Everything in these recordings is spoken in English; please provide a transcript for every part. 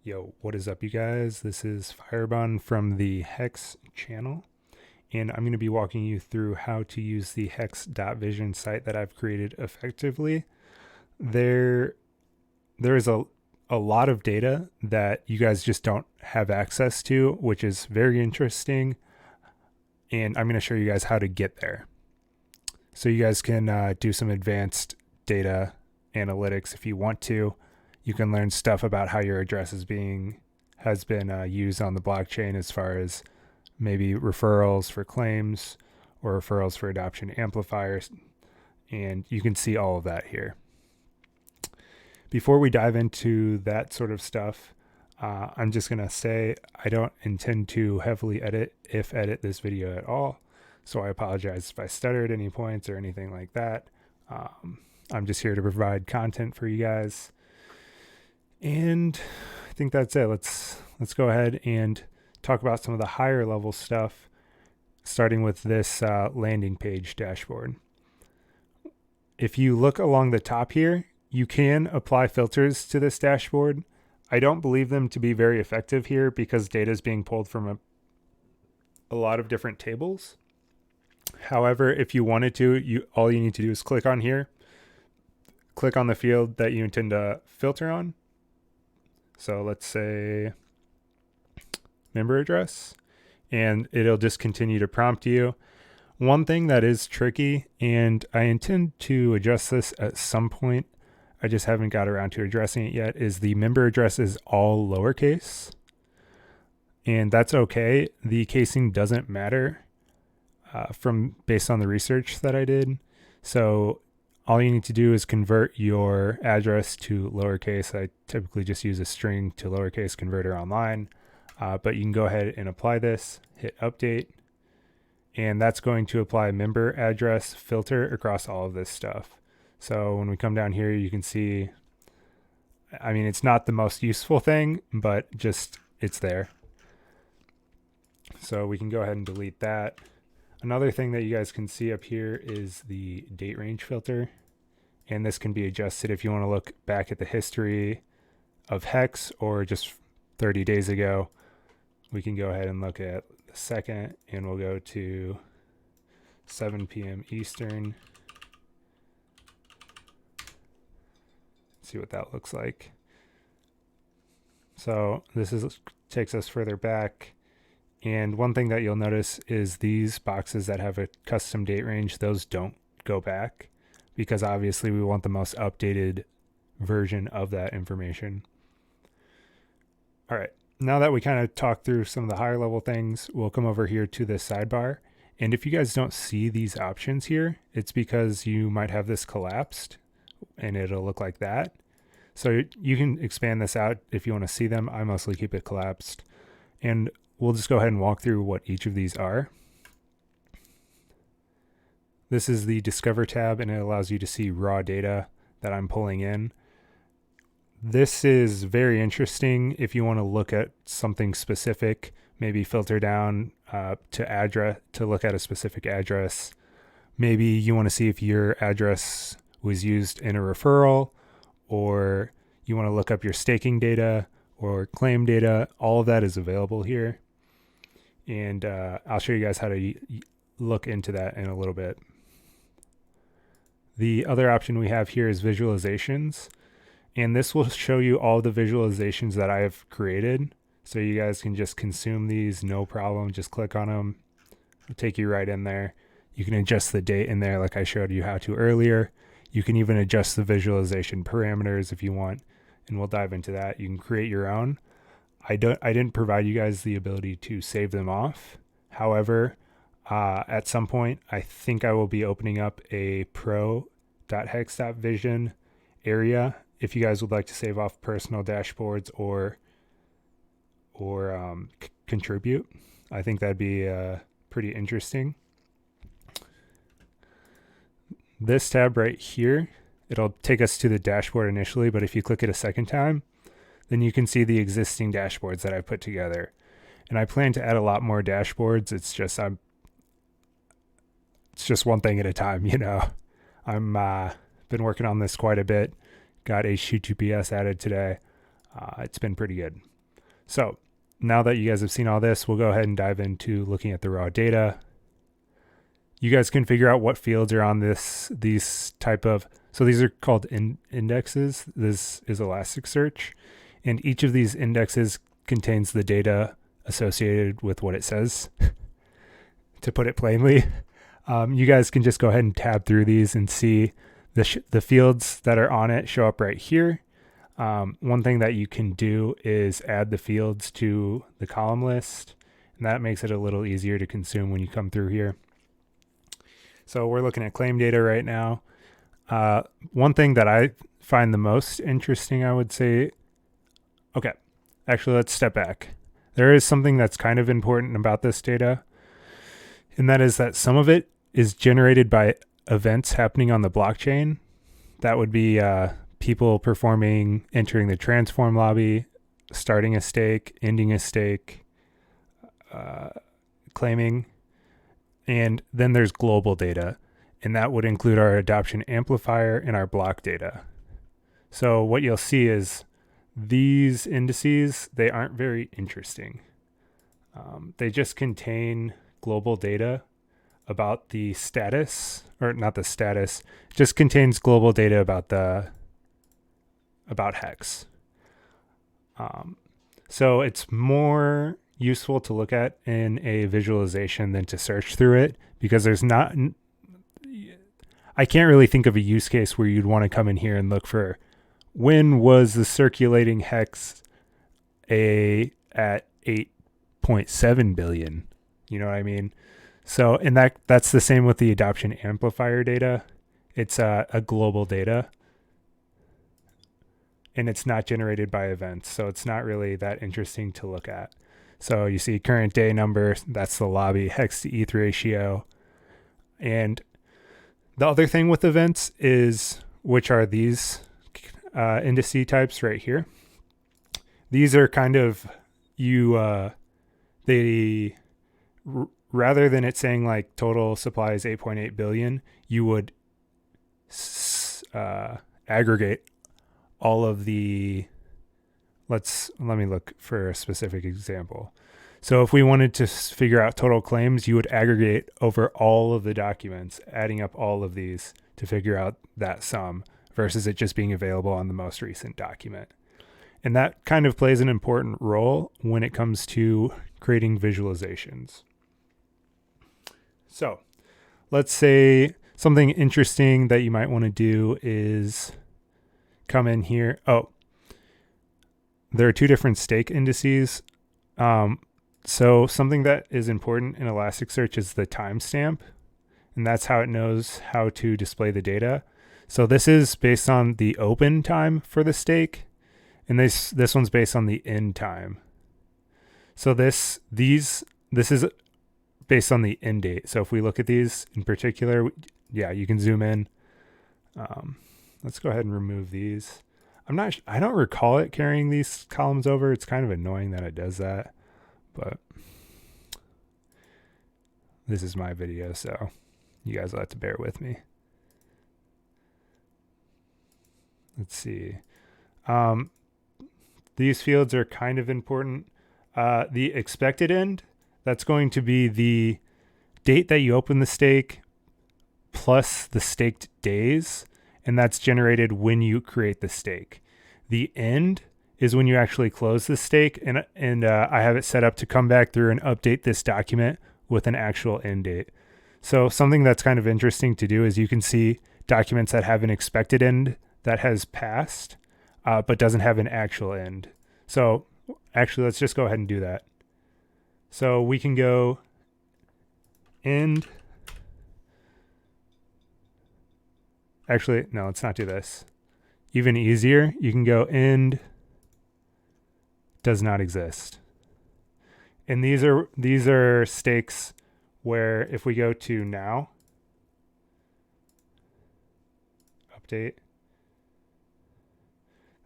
Yo, what is up, you guys? This is Firebun from the Hex channel, and I'm going to be walking you through how to use the Hex.vision site that I've created effectively. There is a lot of data that you guys just don't have access to, which is very interesting, and I'm going to show you guys how to get there. So you guys can do some advanced data analytics if you want to. You can learn stuff about how your address has been used on the blockchain, as far as maybe referrals for claims or referrals for adoption amplifiers, and you can see all of that here. Before we dive into that sort of stuff, I'm just going to say I don't intend to heavily edit this video at all, so I apologize if I stuttered any points or anything like that. I'm just here to provide content for you guys. And I think that's it. Let's go ahead and talk about some of the higher level stuff, starting with this landing page dashboard. If you look along the top here, you can apply filters to this dashboard. I don't believe them to be very effective here because data is being pulled from a lot of different tables. However, if you wanted to, all you need to do is click on here, click on the field that you intend to filter on. So let's say member address, and it'll just continue to prompt you. One thing that is tricky, and I intend to adjust this at some point, I just haven't got around to addressing it yet, is the member address is all lowercase. And that's okay. The casing doesn't matter based on the research that I did. So all you need to do is convert your address to lowercase. I typically just use a string to lowercase converter online, but you can go ahead and apply this, hit update, and that's going to apply member address filter across all of this stuff. So when we come down here, you can see, I mean, it's not the most useful thing, but just it's there. So we can go ahead and delete that. Another thing that you guys can see up here is the date range filter, and this can be adjusted if you want to look back at the history of Hex or just 30 days ago. We can go ahead and look at the second, and we'll go to 7 p.m. Eastern. See what that looks like. So this takes us further back. And one thing that you'll notice is these boxes that have a custom date range, those don't go back because obviously we want the most updated version of that information. All right, now that we kind of talked through some of the higher level things, we'll come over here to the sidebar. And if you guys don't see these options here, it's because you might have this collapsed and it'll look like that. So you can expand this out if you want to see them. I mostly keep it collapsed. And we'll just go ahead and walk through what each of these are. This is the Discover tab, and it allows you to see raw data that I'm pulling in. This is very interesting if you want to look at something specific, maybe filter down to look at a specific address. Maybe you want to see if your address was used in a referral, or you want to look up your staking data or claim data. All of that is available here. And I'll show you guys how to look into that in a little bit. The other option we have here is visualizations. And this will show you all the visualizations that I have created. So you guys can just consume these, no problem. Just click on them. It'll take you right in there. You can adjust the date in there like I showed you how to earlier. You can even adjust the visualization parameters if you want. And we'll dive into that. You can create your own. I didn't provide you guys the ability to save them off. However, at some point, I think I will be opening up a pro.hex.vision area if you guys would like to save off personal dashboards or contribute. I think that'd be pretty interesting. This tab right here, it'll take us to the dashboard initially, but if you click it a second time, then you can see the existing dashboards that I put together. And I plan to add a lot more dashboards. It's just one thing at a time, you know. I'm been working on this quite a bit. Got HTTPS added today. It's been pretty good. So now that you guys have seen all this, we'll go ahead and dive into looking at the raw data. You guys can figure out what fields are on these type of, so these are called indexes. This is Elasticsearch, and each of these indexes contains the data associated with what it says. To put it plainly, you guys can just go ahead and tab through these and see the fields that are on it show up right here. One thing that you can do is add the fields to the column list, and that makes it a little easier to consume when you come through here. So we're looking at claim data right now. One thing that I find the most interesting, I would say, okay, actually, let's step back. There is something that's kind of important about this data, and that is that some of it is generated by events happening on the blockchain. That would be people entering the transform lobby, starting a stake, ending a stake, claiming. And then there's global data, and that would include our adoption amplifier and our block data. So what you'll see is these indices, they aren't very interesting. They just contain global data about the status, or not the status, just contains global data about Hex. So it's more useful to look at in a visualization than to search through it, because I can't really think of a use case where you'd want to come in here and look for when was the circulating hex at 8.7 billion. You know what I mean? So, and that's the same with the adoption amplifier data. It's a global data, and it's not generated by events, so it's not really that interesting to look at. So you see current day number, that's the lobby, hex to ETH ratio. And the other thing with events is, which are these indice types right here. These are kind of, rather than it saying like total supply is 8.8 billion, you would aggregate all of the, let me look for a specific example. So if we wanted to figure out total claims, you would aggregate over all of the documents, adding up all of these to figure out that sum, versus it just being available on the most recent document. And that kind of plays an important role when it comes to creating visualizations. So let's say something interesting that you might want to do is come in here. Oh, there are two different stake indices. So something that is important in Elasticsearch is the timestamp, and that's how it knows how to display the data. So this is based on the open time for the stake, and this one's based on the end time. So this is based on the end date. So if we look at these in particular, yeah, you can zoom in. Let's go ahead and remove these. I don't recall it carrying these columns over. It's kind of annoying that it does that, but this is my video, so you guys will have to bear with me. Let's see. These fields are kind of important. The expected end, that's going to be the date that you open the stake plus the staked days, and that's generated when you create the stake. The end is when you actually close the stake, and I have it set up to come back through and update this document with an actual end date. So something that's kind of interesting to do is you can see documents that have an expected end that has passed, but doesn't have an actual end. So actually, let's just go ahead and do that. So we can go end. Actually, no, let's not do this. Even easier, you can go end does not exist. And these are stakes where if we go to now, update,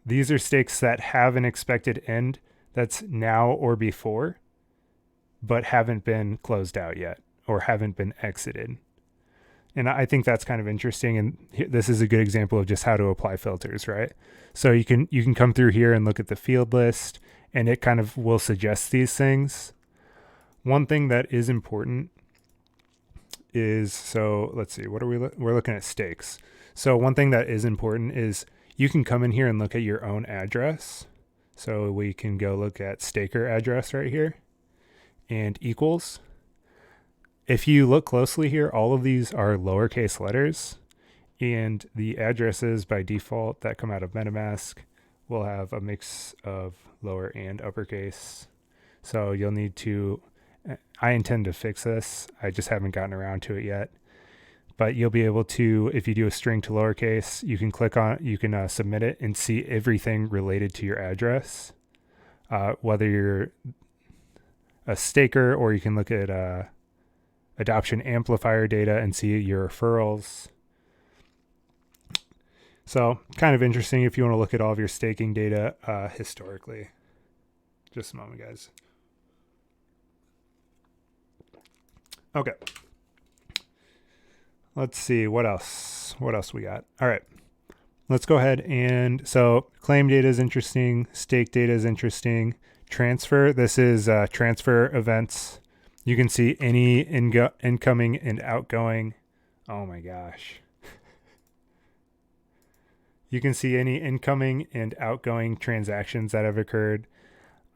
these are stakes that have an expected end that's now or before, but haven't been closed out yet or haven't been exited. And I think that's kind of interesting. And this is a good example of just how to apply filters, right? So you can come through here and look at the field list, and it kind of will suggest these things. One thing that is important is, so let's see, what are we're looking at stakes. So one thing that is important is you can come in here and look at your own address. So we can go look at staker address right here and equals. If you look closely here, all of these are lowercase letters, and the addresses by default that come out of MetaMask will have a mix of lower and uppercase. So you'll need to, I intend to fix this. I just haven't gotten around to it yet. But you'll be able to, if you do a string to lowercase, you can click on, you can submit it and see everything related to your address, whether you're a staker, or you can look at adoption amplifier data and see your referrals. So kind of interesting if you want to look at all of your staking data historically. Just a moment, guys. Okay. Let's see, what else we got? All right, let's go ahead. And so claim data is interesting. Stake data is interesting. Transfer, this is transfer events. You can see any incoming and outgoing. Oh my gosh. You can see any incoming and outgoing transactions that have occurred.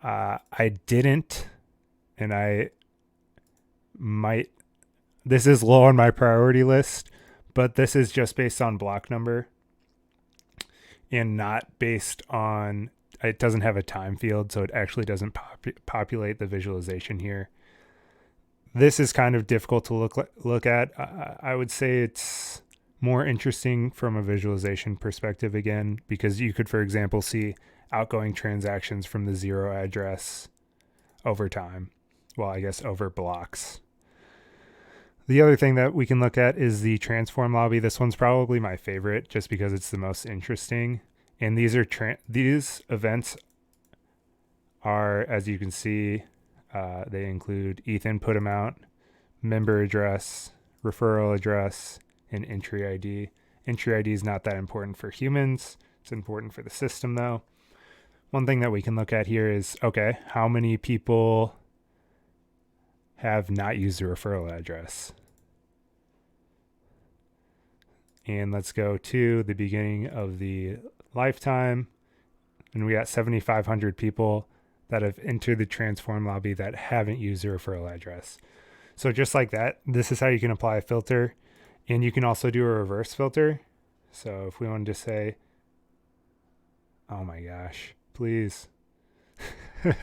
I didn't, and I might, this is low on my priority list, but this is just based on block number and not based on, it doesn't have a time field, so it actually doesn't populate the visualization here. This is kind of difficult to look at. I would say it's more interesting from a visualization perspective again, because you could, for example, see outgoing transactions from the 0 address over time. Well, I guess over blocks. The other thing that we can look at is the transform lobby. This one's probably my favorite just because it's the most interesting. And these are these events are, as you can see, they include ETH input amount, member address, referral address, and entry ID. Entry ID is not that important for humans. It's important for the system though. One thing that we can look at here is, okay, how many people have not used the referral address? And let's go to the beginning of the lifetime. And we got 7,500 people that have entered the transform lobby that haven't used the referral address. So just like that, this is how you can apply a filter. And you can also do a reverse filter. So if we wanted to say, oh my gosh, please. All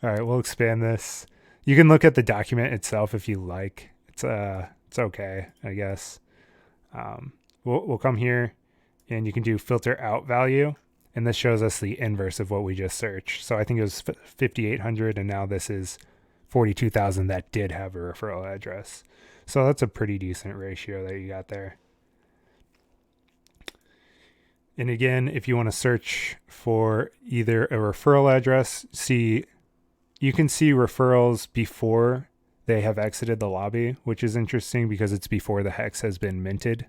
right, we'll expand this. You can look at the document itself if you like. It's okay, I guess. We'll come here and you can do filter out value. And this shows us the inverse of what we just searched. So I think it was 5,800 and now this is 42,000 that did have a referral address. So that's a pretty decent ratio that you got there. And again, if you want to search for either a referral address, you can see referrals before they have exited the lobby, which is interesting because it's before the hex has been minted.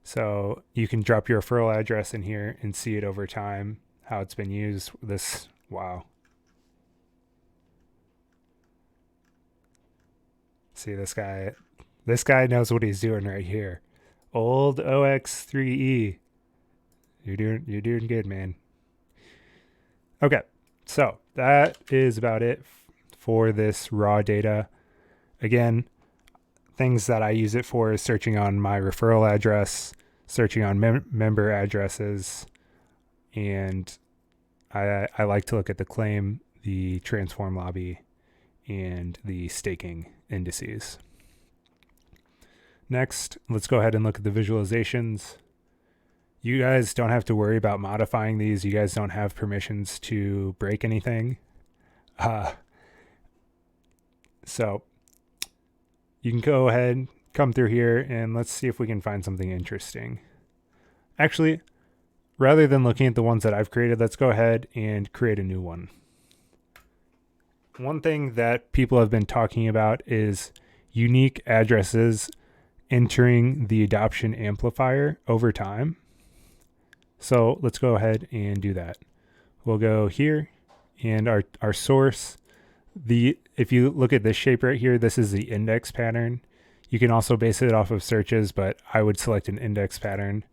So you can drop your referral address in here and see it over time, how it's been used. Wow. See this guy knows what he's doing right here. Old OX3E. You're doing good, man. Okay. So that is about it for this raw data. Again, things that I use it for is searching on my referral address, searching on member addresses, and I like to look at the claim, the transform lobby, and the staking indices. Next, let's go ahead and look at the visualizations. You guys don't have to worry about modifying these. You guys don't have permissions to break anything. So you can go ahead, come through here, and let's see if we can find something interesting. Actually, rather than looking at the ones that I've created, let's go ahead and create a new one. One thing that people have been talking about is unique addresses entering the adoption amplifier over time. So let's go ahead and do that. we'll go here, and our source, if you look at this shape right here, this is the index pattern. You can also base it off of searches, but I would select an index pattern.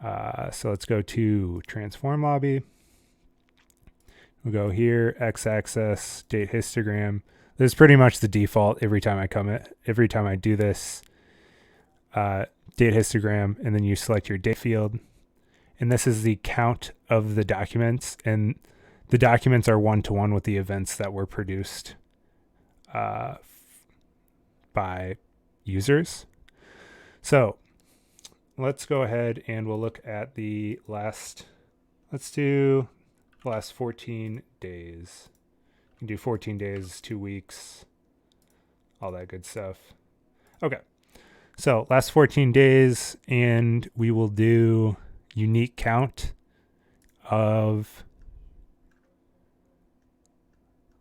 So let's go to transform lobby. We'll go here, x-axis, date histogram. This is pretty much the default every time I do this. Date histogram, and then you select your date field. And this is the count of the documents, and the documents are one-to-one with the events that were produced by users. So let's go ahead and we'll look at let's do the last 14 days. You can do 14 days, 2 weeks, all that good stuff. Okay. So last 14 days, and we will do unique count of,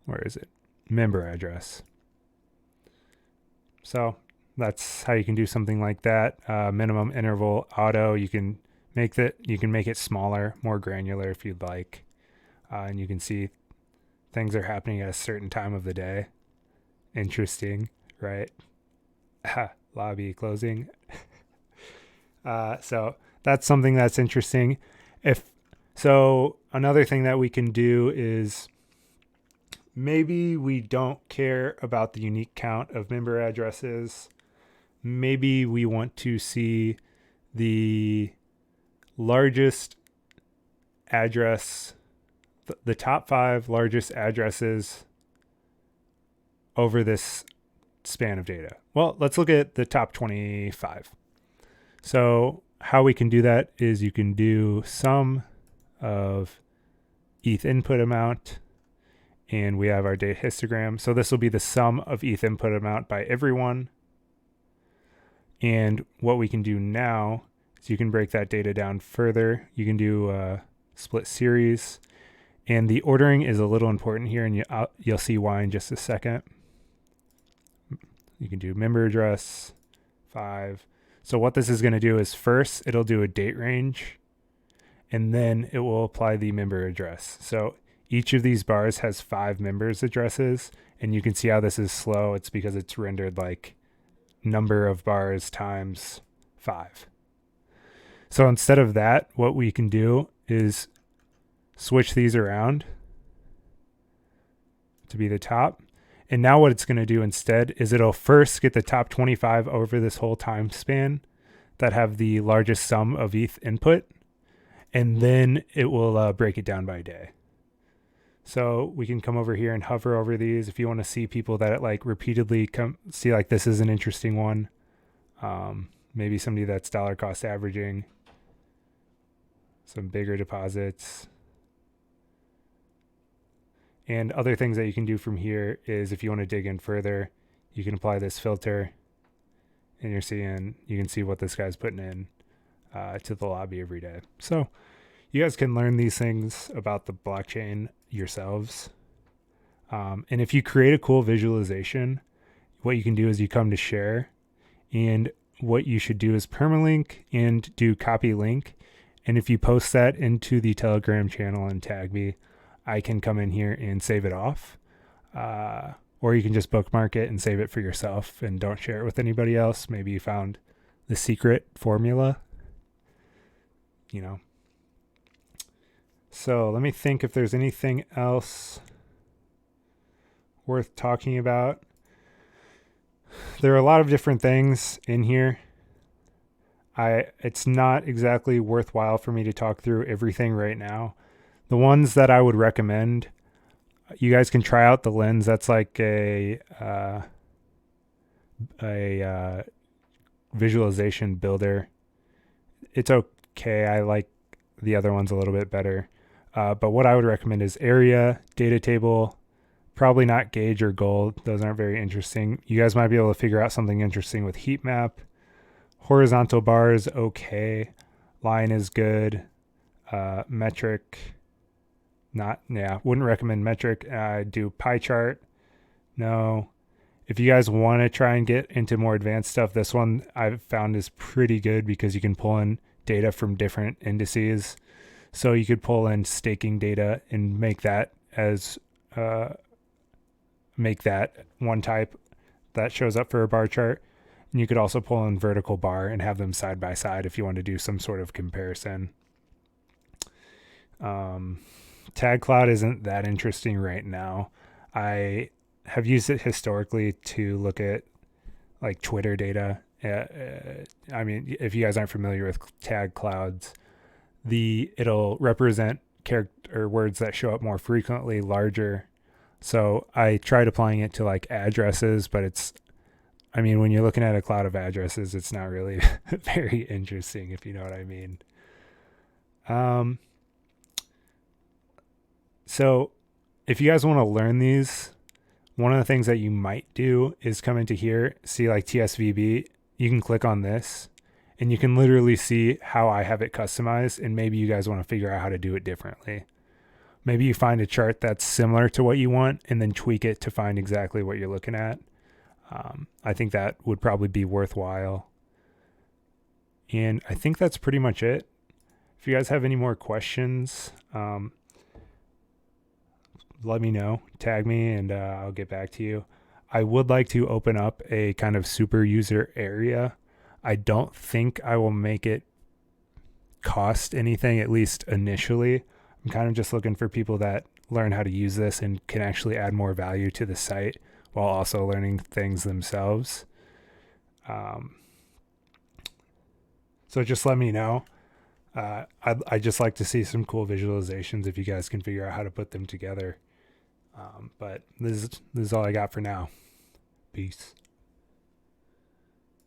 where is it? Member address. So that's how you can do something like that. Minimum interval auto, you can make it smaller, more granular if you'd like. And you can see things are happening at a certain time of the day. Interesting, right? Lobby closing. So that's something that's interesting. So another thing that we can do is maybe we don't care about the unique count of member addresses. Maybe we want to see the largest address, the top 5 largest addresses over this span of data. Well, let's look at the top 25. So how we can do that is you can do sum of ETH input amount, and we have our date histogram. So this will be the sum of ETH input amount by everyone. And what we can do now is you can break that data down further. You can do split series, and the ordering is a little important here, and you'll see why in just a second. You can do member address 5. So what this is going to do is first it'll do a date range, and then it will apply the member address. So each of these bars has 5 members addresses, and you can see how this is slow. It's because it's rendered like number of bars times 5. So instead of that, what we can do is switch these around to be the top. And now what it's going to do instead is it'll first get the top 25 over this whole time span that have the largest sum of ETH input, and then it will break it down by day. So we can come over here and hover over these if you want to see people that like repeatedly see like this is an interesting one. Maybe somebody that's dollar cost averaging, some bigger deposits. And other things that you can do from here is if you want to dig in further, you can apply this filter, and you can see what this guy's putting in to the lobby every day. So you guys can learn these things about the blockchain yourselves. And if you create a cool visualization, what you can do is you come to share, and what you should do is permalink and do copy link. And if you post that into the Telegram channel and tag me, I can come in here and save it off. Or you can just bookmark it and save it for yourself and don't share it with anybody else. Maybe you found the secret formula, So let me think if there's anything else worth talking about. There are a lot of different things in here. It's not exactly worthwhile for me to talk through everything right now. The ones that I would recommend, you guys can try out the lens. That's like a visualization builder. It's okay. I like the other ones a little bit better. But what I would recommend is area, data table, probably not gauge or gold. Those aren't very interesting. You guys might be able to figure out something interesting with heat map. Horizontal bar is okay. Line is good. Metric, wouldn't recommend metric. Do pie chart. No. If you guys want to try and get into more advanced stuff, this one I've found is pretty good because you can pull in data from different indices. So you could pull in staking data and make that one type that shows up for a bar chart. And you could also pull in vertical bar and have them side by side if you want to do some sort of comparison. Tag Cloud isn't that interesting right now. I have used it historically to look at like Twitter data. I mean, if you guys aren't familiar with tag clouds, it'll represent character or words that show up more frequently larger. So I tried applying it to like addresses, but when you're looking at a cloud of addresses, it's not really very interesting, if you know what I mean. So if you guys want to learn these, one of the things that you might do is come into here, see like TSVB. You can click on this and you can literally see how I have it customized, and maybe you guys want to figure out how to do it differently. Maybe you find a chart that's similar to what you want and then tweak it to find exactly what you're looking at. I think that would probably be worthwhile. And I think that's pretty much it. If you guys have any more questions, let me know, tag me, and I'll get back to you. I would like to open up a kind of super user area. I don't think I will make it cost anything, at least initially. I'm kind of just looking for people that learn how to use this and can actually add more value to the site while also learning things themselves. So just let me know. I'd just like to see some cool visualizations if you guys can figure out how to put them together. But this is all I got for now. Peace.